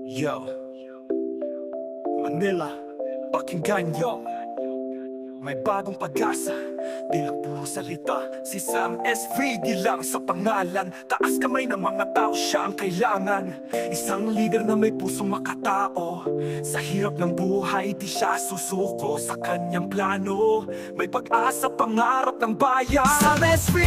Yo, Manila, pakinggan nyo. May bagong pag-asa, di lang puro salita. Si Sam SV, di lang sa pangalan. Taas kamay ng mga tao, siya ang kailangan. Isang leader na may pusong makatao. Sa hirap ng buhay, di siya susuko sa kanyang plano. May pag-asa, pangarap ng bayan. Sam SV,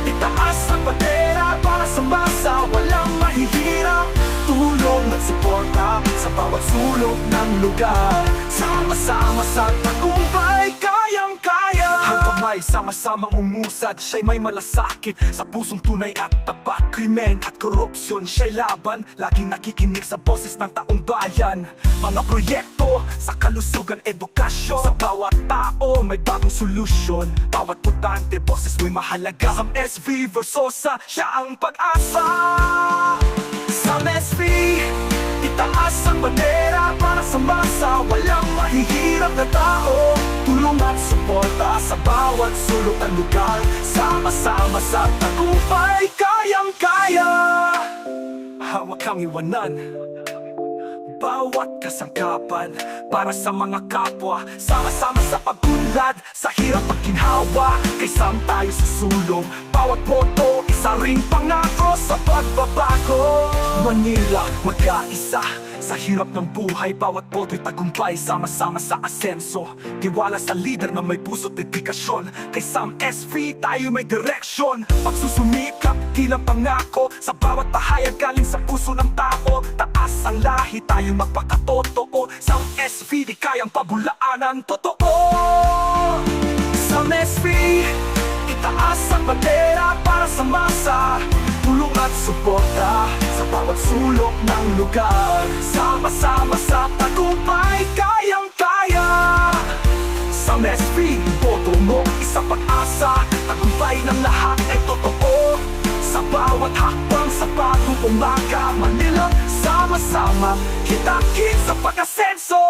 itaas ang bandera para sa masa. Walang mahihirap, tulong at suporta sa bawat sulok ng lugar. Sama-sama sa tagumpay, kayang-kaya. Hanggang may sama-samang umusad, siya'y may malasakit sa pusong tunay at tapat. Krimen at korupsyon, siya'y laban, laging nakikinig sa boses ng taong bayan. Mga proyekto sa kalusugan, edukasyon, sa bawat tao may bagong solusyon. Bawat putante, boses mo'y mahalaga. Sam SV Versosa, siya ang pag-asa. Sam SV, itaas ang bandera para sa masa. Walang mahihirap na tao, tulong at suporta sa bawat sulok ng lugar. Sama-sama sa tagumpay, kayang-kaya. Hawak kang iwanan bawat kasangkapan para sa mga kapwa. Sama-sama sa pag-unlad, sa hirap at ginhawa. Kay Sam tayo susulong, bawat boto isa ring pangako sa pagbabago. Manila, magkaisa sa hirap ng buhay, bawat boto'y tagumpay. Sama-sama sa asenso, tiwala sa leader na may puso't dedikasyon. Kay Sam SV tayo may direksyon, pagsusumikap tilang pangako. Sa bawat pahayag galing sa puso ng tao. Taas ang lahi, tayo magpakatotoo. Sam SV di kayang pabulaanan, totoo. Sam SV, itaas ang bandera para sa masa. Tulong at suporta sa bawat sulok ng lugar. Sama-sama sa tagumpay, kayang-kaya. Sam SV, boto mo, isang pag-asa. Tagumpay ng lahat ay totoo. Sa bawat hakbang sa bagong umaga, Manila, sama-sama, kita-kit sa pag-asenso.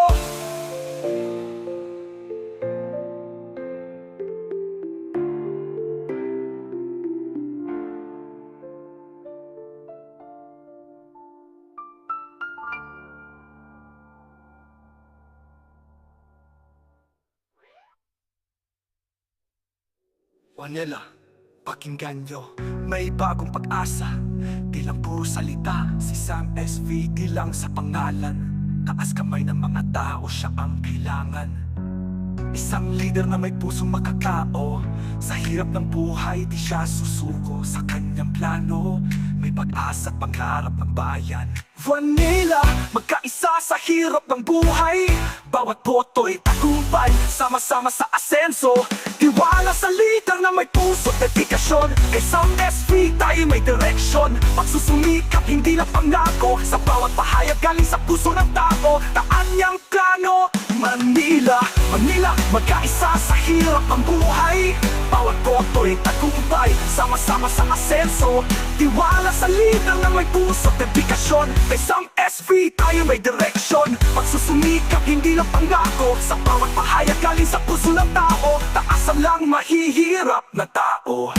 Manila, pakinggan nyo. May bagong pag-asa, di lang puro salita. Si Sam SV, di lang sa pangalan. Taas kamay ng mga tao, siya ang kailangan. Isang leader na may pusong makatao. Sa hirap ng buhay, di siya susuko sa kanyang plano. May pag-asa at pangarap ng bayan. Manila, magkaisa sa hirap ng buhay. Bawat boto'y tagumpay, sama-sama sa asenso. Tiwala sa leader na may puso at dedikasyon. Kay Sam SV tayo may direksyon, pagsusumikap hindi na pangako. Sa bawat pahayag galing sa puso ng tao. Taan niyang plano, Manila, Manila, magkaisa sa hirap ng buhay. Bawat boto'y tagumpay, sama-sama sa asenso. Tiwala sa leader na may puso at dedikasyon. Kay Sam SV tayo may direksyon, pagsusumikap hindi lang pangako. Sa bawat pahayag galing sa puso ng tao. Taas ang lang mahihirap na tao.